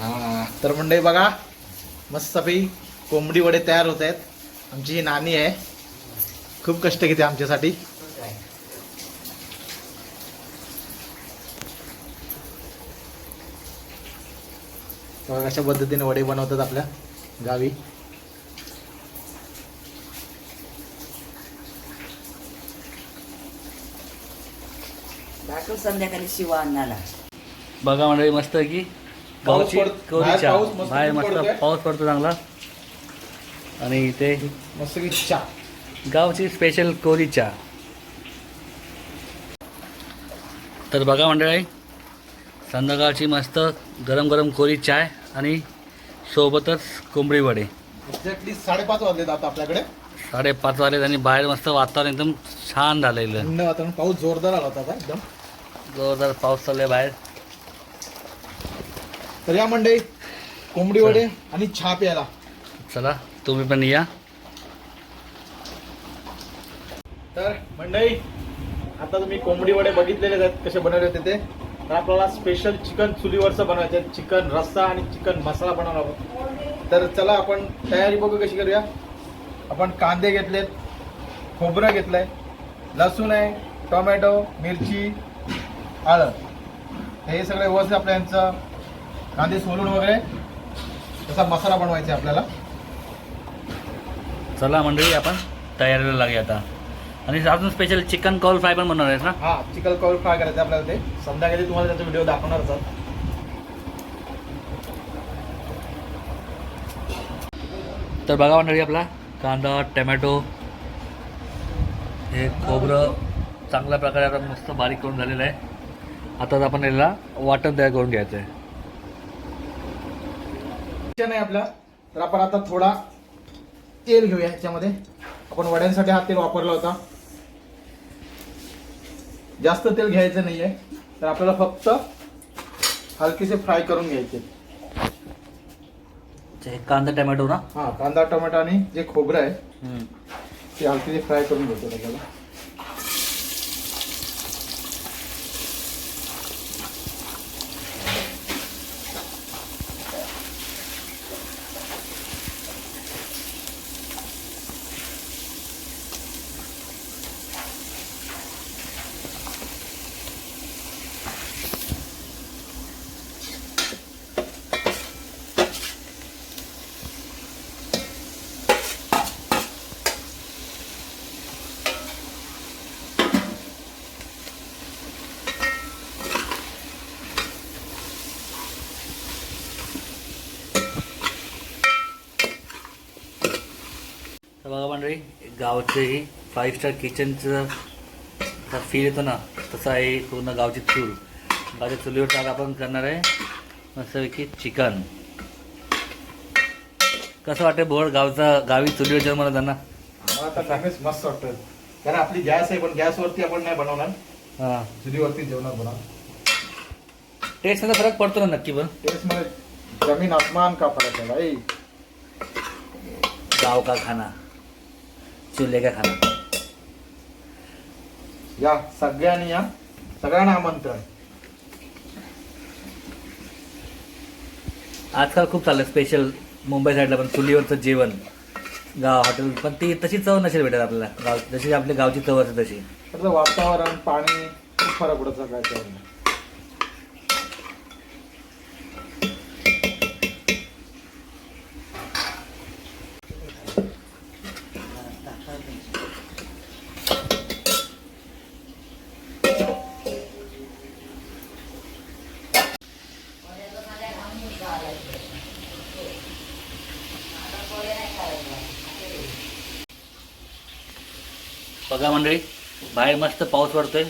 हा तर मंडळी बघा मस्तपैकी कोंबडी वडे तयार होत आहेत. आमची ही नानी आहे, खूप कष्ट घेते आमच्यासाठी. बघा कशा पद्धतीने वडे बनवतात आपल्या गावी. संध्याकाळी शिवा अन्नाला बघा मंडळी मस्त की गावची कोरीच्या बाहेर मस्त पाऊस पडतो चांगला. आणि इथे मस्त की चहा, गावची स्पेशल कोरी चहा. तर बघा मंडळी संध्याकाळची मस्त गरम गरम कोरी चाय आणि सोबतच कोंबडी वडे. एक्झॅक्टली 5:30 वाजलेत आता आपल्याकडे. 5:30 वाजले आणि बाहेर मस्त वातावरण एकदम छान झालेलं. थंड वातावरण, पाऊस जोरदार आला होता आता एकदम जोरदार पाऊस चालू आहे बाहेर. तर या मंडळी कोंबडी वडे आणि चहा प्यायला चला तुम्ही पण या. तर मंडळी आता तुम्ही कोंबडी वडे बघितलेले आहेत कसे बनवले होते ते. तर आपल्याला स्पेशल चिकन चुलीवरचं बनवायचं आहे. चिकन रस्सा आणि चिकन मसाला बनवणार आहोत. तर चला आपण तयारी बघू कशी करूया. आपण कांदे घेतलेत, खोबरं घेतलंय, लसूण आहे, टोमॅटो, मिरची, हळद, हे सगळे व्यवस्थित आपल्या यांचं कांदे सोलून वगैरे तसा मसाला बनवायचा आहे आपल्याला. चला मंडळी आपण तयारीला लागूया आता. आणि अजून स्पेशल चिकन कॉल फ्राय पण बनवणार आहेस ना. हा चिकन कॉल फ्राय करायचं आपल्याला. ते संध्याकाळी तुम्हाला त्याचा व्हिडिओ दाखवणारच आहोत. तर बघा मंडळी आपला कांदा, टमॅटो, हे खोबरं चांगल्या प्रकारे आता मस्त बारीक करून झालेलं आहे. आता आपण याला वाटण तयार करून घ्यायचं आहे. नाही आपला. तर आपण आता थोडा तेल घेऊया. ह्याच्यामध्ये आपण वड्यांसाठी हा तेल वापरला होता. जास्त तेल घ्यायचं नाहीये. तर आपल्याला फक्त हलकेसे फ्राय करून घ्यायचे. हे कांदा टमॅटो ना. हा कांदा टोमॅटो आणि जे खोबरं आहे ते हलकेसे फ्राय करून घ्यायचे आपल्याला. तर बघा मंडळी गावचंही 5 स्टार किचनचं फील येतो ना तसं आहे पूर्ण गावची चूल. गावच्या चुलीवर आज आपण करणार आहे मस्तपैकी चिकन. कसं वाटतं बोर्ड गावी चुलीवर जेवण मला त्यांना. मला आता काहीच मस्त वाटतं. कारण आपली गॅस आहे पण गॅसवरती आपण नाही बनवणार. हां चुलीवरती जेवणार बनवणार. टेस्टचा फरक पडतो ना नक्की. पण टेस्ट मध्ये जमीन आसमान का फरक आहे भाई. गाव का खाना चूल्हे का खाना. या सगळ्यांनी या, सगळ्यांना आमंत्रण. आजकाल खूप चाललं स्पेशल मुंबई साईडला पण चुलीवरचं जेवण गाव हॉटेल. पण ती तशी चव नसेल भेटत आपल्याला गाव जशी आपली गावची चव असते तशी. त्याचं वातावरण पाणी खूप फरक पडत सगळ्याच्या. बघा मंडळी बाहेर मस्त पाऊस पडतोय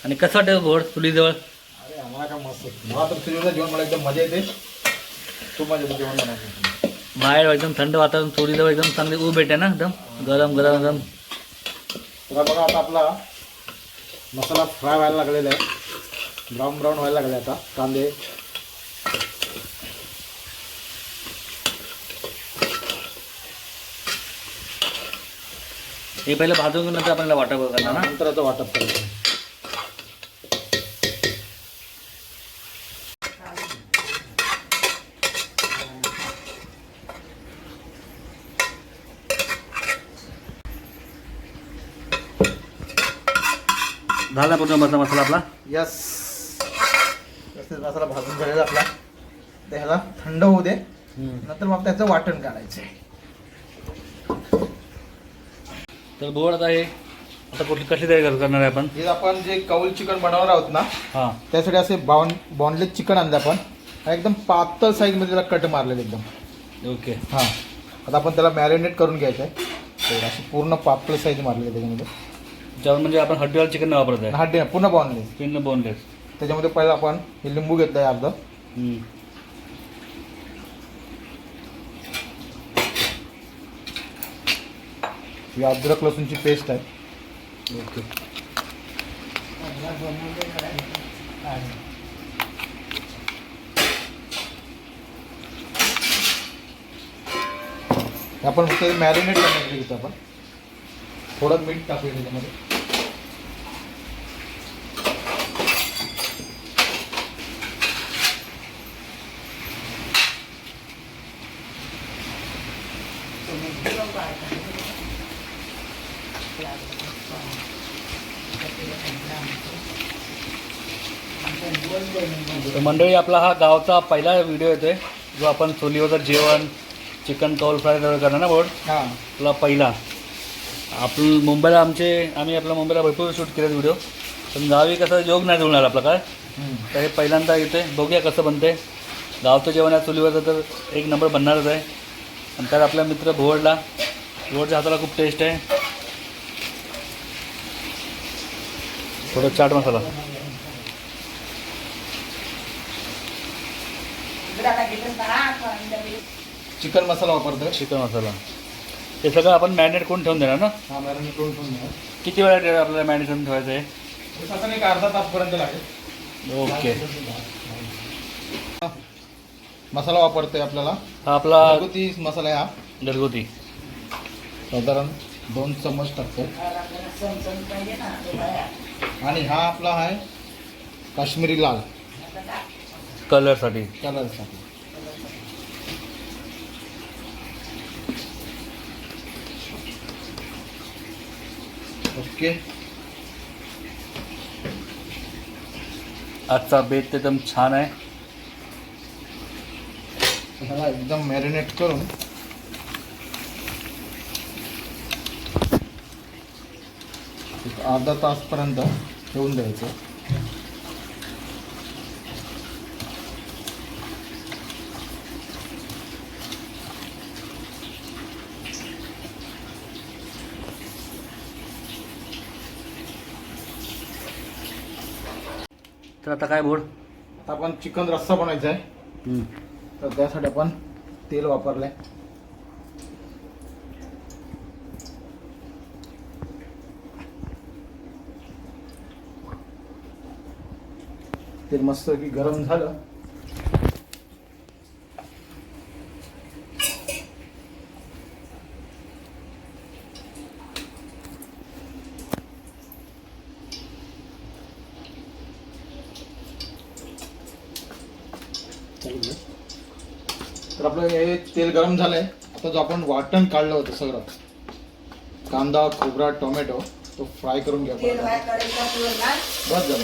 आणि कसं वाटतं भोड चुलीजवळ. अरे आम्हाला काय मस्त. मला तर चुलीवरचं जेवण मला एकदम मजा येते. खूप मजा येते जेवण बनवायचं. बाहेर एकदम थंड वातावरण चुलीजवळ एकदम चांगली ऊब भेटते ना एकदम गरम गरम एकदम. तर बघा आता आपला मसाला फ्राय व्हायला लागलेला आहे. ब्राऊन ब्राऊन व्हायला लागले आता कांदे. हे पहिलं भाजून घेऊन नंतर आपल्याला वाटप करणार ना. नंतर आता वाटप करायचं. झाला पूर्ण मसाला आपला. यस, व्यवस्थित मसाला भाजून झालेला आपला. तर ह्याला थंड होऊ दे, नंतर मग त्याचं वाटण काढायचं आहे. तर बोर्ड आता हे आता कुठली कशी तयारी करणार आहे आपण? हे आपण जे कौल चिकन बनवणार आहोत ना, हां त्यासाठी असे बॉनलेस चिकन आणलं आपण. एकदम पातळ साईजमध्ये त्याला कट मारलेलं एकदम. ओके. हां, आता आपण त्याला मॅरिनेट करून घ्यायचं आहे. तर अशी पूर्ण पातळ साईज मारलेली आहे त्याच्यामध्ये. जेवण म्हणजे आपण हड्डीवाला चिकन नाही वापरत आहे, हड्डी नाही, पूर्ण बॉनलेस. Pin boneless. त्याच्यामध्ये पहिला आपण हे लिंबू घेतलं आहे अर्ध. ही अद्रक लसूणची पेस्ट आहे. ओके. आपण फक्त मॅरिनेट करण्यासाठी घेतो आपण. थोडं मीठ टाकूया त्याच्यामध्ये. तर मंडळी, आपला हा गावचा पहिला व्हिडिओ येतोय जो आपण चुलीवरचं जेवण चिकन कौल फ्राय करणार ना बोर्ड. हां, आपला पहिला. आपण मुंबईला आम्ही आपल्या मुंबईला भरपूर शूट केले व्हिडिओ, पण गावी कसं योग नाही जुळणार आपला काय. तर हे पहिल्यांदा येते, बघूया कसं बनते. गावचं जेवण आहे चुलीवरचं तर एक नंबर बनणारच आहे. आणि त्यात आपला मित्र भोवडच्या हाताला खूप टेस्ट आहे. थोडं चाट मसाला. चिकन मसाला वापरतोय. चिकन मसाला हे सगळं आपण मॅरिनेट करून ठेवून देणार ना. हा, मॅरिनेट करून ठेवून द्या. किती वेळा आपल्याला मॅरिनेट करून ठेवायचं आहे? हे साधारण एक अर्धा तासपर्यंत लागेल. ओके. मसाला वापरतोय आपल्याला. हा आपला घरगुती मसाला आहे हा. घरगुती साधारण 2 चम्मच टाकतो. आणि हा आपला आहे काश्मीरी लाल कलरसाठी. कलरसाठी. ओके. आजचा बेत एकदम छान आहे. ह्याला एकदम मॅरिनेट करून एक अर्धा तासपर्यंत ठेवून द्यायचं. तर आता काय बोर्ड? आता आपण चिकन रस्सा बनवायचा आहे. तर त्यासाठी आपण तेल वापरलंय. तेल मस्त की गरम झालं तर आपलं हे तेल गरम झालंय. आता जो आपण वाटण काढलं होतं सगळं, कांदा खोबरा टोमॅटो, तो फ्राय करून घ्या. बस झालं.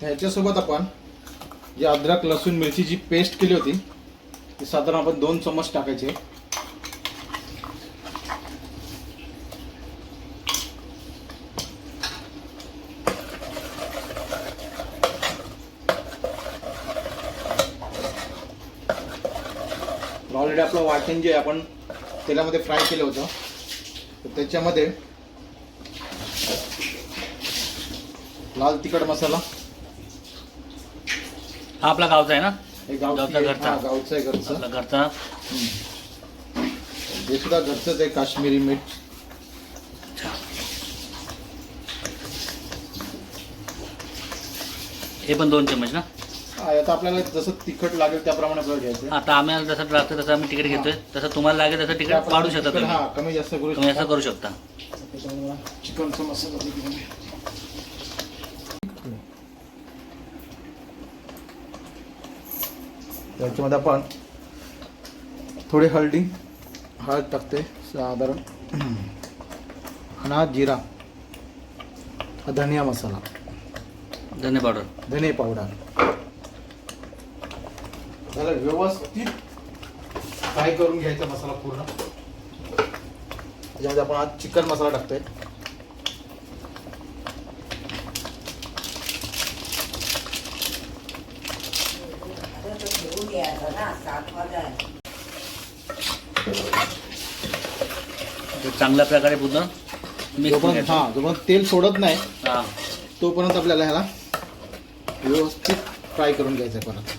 ह्याच्यासोबत आपण जी अद्रक लसूण मिरचीची पेस्ट केली होती ती साधारण आपण 2 चम्मच टाकायचे. ऑलरेडी आपलं वाटण जे आपण तेलामध्ये फ्राय केलं होतं तर त्याच्यामध्ये लाल तिखट मसाला. हा आपला गावचा आहे ना? हे गावचा घरचा. हा, गावचा आहे घरचा. आपला घरचा. हे सुद्धा घरचंच आहे, काश्मीरी मीठ. हे पण 2 चम्मच ना? आता आपल्याला जसं तिखट लागेल त्याप्रमाणे आपल्याला घ्यायचं. आता आम्हाला जसं लागतं तसं आम्ही तिकीट घेतोय, तसं तुम्हाला लागेल तसं तिकीट वाढू शकता तुम्ही. हा कमी जास्त करू तुम्ही असं करू शकता. चिकनचा मसाला त्याच्यामध्ये आपण थोडी हळद टाकते साधारण, आणि हा जिरा, हा धनिया मसाला, धने पावडर, धने पावडर. त्याला व्यवस्थित फ्राय करून घ्यायचा मसाला पूर्ण. त्याच्यामध्ये आपण आज चिकन मसाला टाकतोय. चांगल्या प्रकारे पूर्ण मिक्स जोपर्यंत जोपर्यंत तेल सोडत नाही हां तोपर्यंत आपल्याला ह्याला व्यवस्थित फ्राय करून घ्यायचं आहे परत.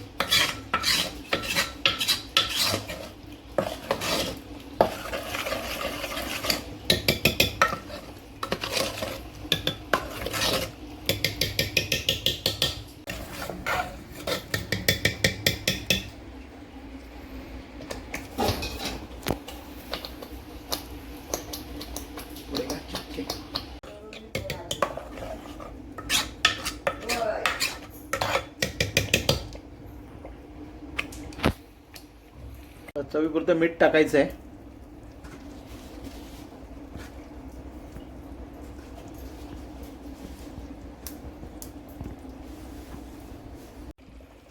चवीपुरतं मीठ टाकायचं आहे.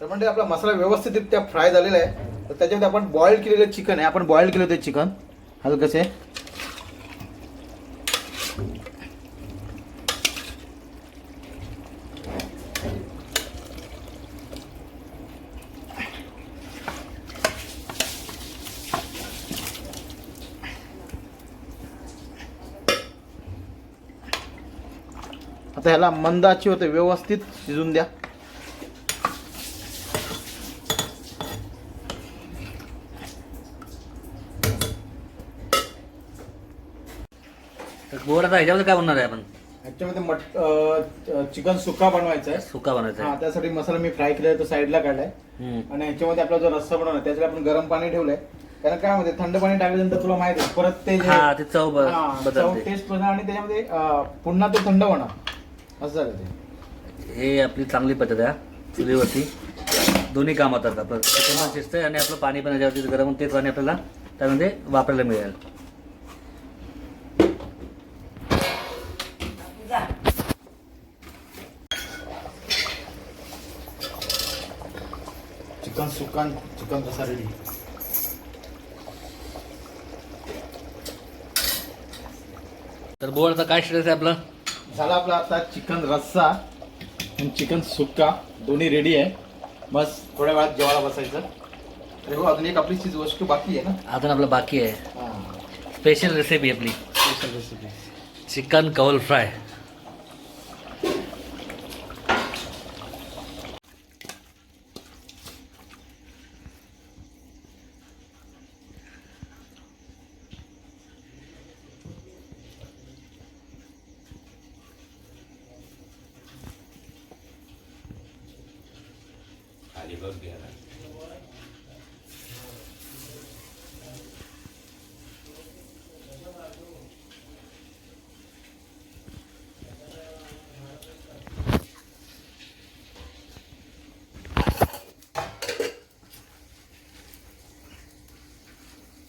तर म्हणजे आपला मसाला व्यवस्थितरित्या फ्राय झालेला आहे. तर त्याच्यामध्ये आपण बॉईल केलेलं चिकन आहे, आपण बॉईल केलं होतं चिकन हलकसे. आता ह्याला मंद आचेवर होते व्यवस्थित शिजून द्या. तर गोड आता ह्याच्यामध्ये काय बनणार आहे आपण? ह्याच्यामध्ये चिकन सुक्का बनवायचा आहे. सुका बनवायचा हा आहे. त्यासाठी मसाला मी फ्राय केलाय तो साईडला काढलाय. आणि ह्याच्यामध्ये आपला जो रस्सा बनवणार त्याच्यात आपण गरम पाणी ठेवलंय. कारण काय म्हणते थंड पाणी टाकल्यानंतर तुला माहिती आहे परत ते हा ते चव बदलते. टेस्ट होणार आणि त्याच्यामध्ये पुन्हा ते थंड होणार असं झालं ते. हे आपली चांगली पद्धत आहे चुलीवरती. दोन्ही काम होतात. आपलं चिकन पण शिजतंय आणि आपलं पाणी पण याच्यावरती गरम, ते पाणी आपल्याला त्यामध्ये वापरायला मिळेल. चिकन सुक्का, चिकन रस्सा रेडी. तर बोल आता काय स्टेटस आहे आपलं? झाला आपला आता चिकन रस्सा आणि चिकन सुक्का दोन्ही रेडी आहे. बस थोड्या वेळात जेवायला बसायचं. अरे हो, अजून एक आपली चीज वस्तू बाकी आहे ना. अजून आपलं बाकी आहे स्पेशल रेसिपी आपली, स्पेशल रेसिपी चिकन कौल फ्राय.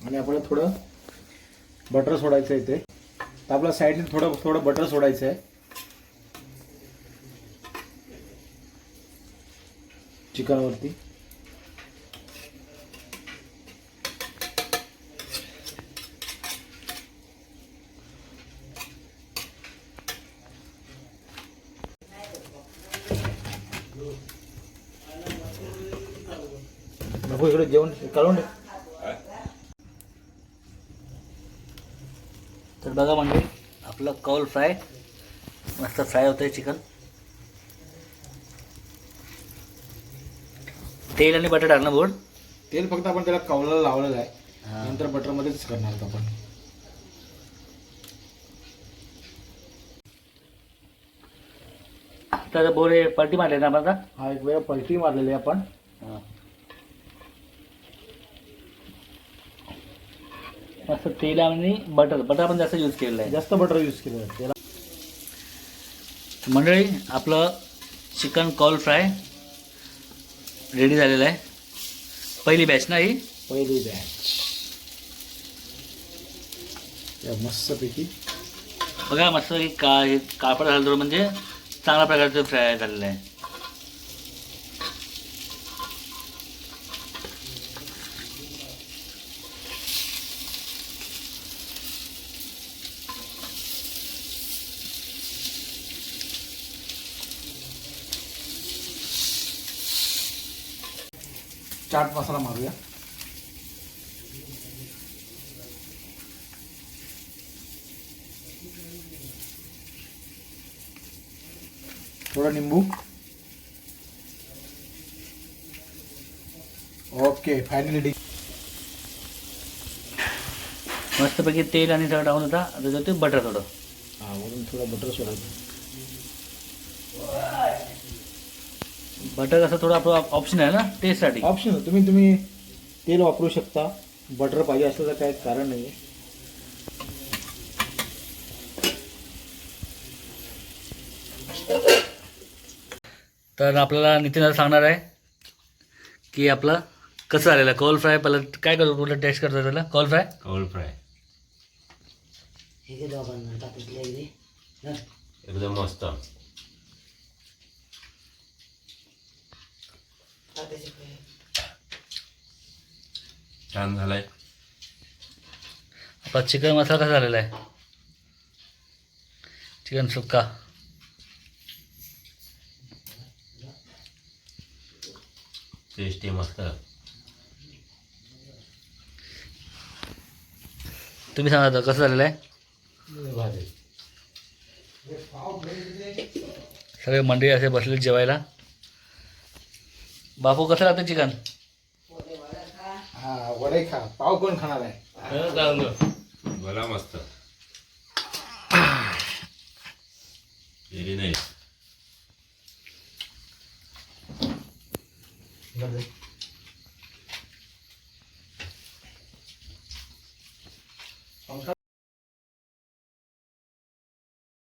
आणि आपल्याला थोडं बटर सोडायचं आहे इथे. तर आपल्या साईडने थोडं थोडं बटर सोडायचं आहे चिकनवरती. नको इकडे जेवण काढून दे. तर बघा म्हणजे आपलं कौल फ्राय मस्त फ्राय होतंय चिकन. तेल आणि बटर टाकणं बोर्ड. तेल फक्त आपण त्याला कवलाला लावलेलं आहे, हा. नंतर बटरमध्येच करणार आहोत आपण. तर बोरे पलटी मारले ना आपण आता. हा एक वेळ पलटी मारलेली आहे आपण. हा. मस्त तेल आणि बटर पण जास्त यूज केलेलं आहे. जास्त बटर यूज केलं आहे त्याला. मंडळी आपलं चिकन कॉल फ्राय रेडी झालेलं आहे. पहिली बॅच ना ही. पहिली बॅच या मस्तपैकी बघा मस्त हे कापड झालं थोडं म्हणजे चांगल्या प्रकारचं फ्राय झालेलं आहे. चाट मसाला मारूया. थोडा निंबू. ओके फायनली मस्तपैकी तेल आणि सगळं टाकून होता. आता ते बटर थोडं. हा वरून थोडं बटर सोडायचं. बटर कसं थोडं आपलं ऑप्शन आहे ना टेस्टसाठी. ऑप्शन तुम्ही तेल वापरू शकता. बटर पाहिजे असलं तर काही कारण नाही आहे. तर आपल्याला नितीन सांगणार आहे की आपलं कसं आलेलं कॉल फ्राय. पहिलं काय करतो कुठलं टेस्ट करतो त्याला कॉल फ्राय. एकदम मस्त. छान झालाय. आपला चिकन मसाला कसा झालेला आहे. चिकन सुक्का. टेस्टी मस्त. तुम्ही सांगा आता कसं झालेलं आहे. सगळे मंडळी असे बसले जेवायला. बापू कसं लागतं चिकन. हा वडे खा. पाव कोण खाणार आहे. बोला मस्त. Very nice.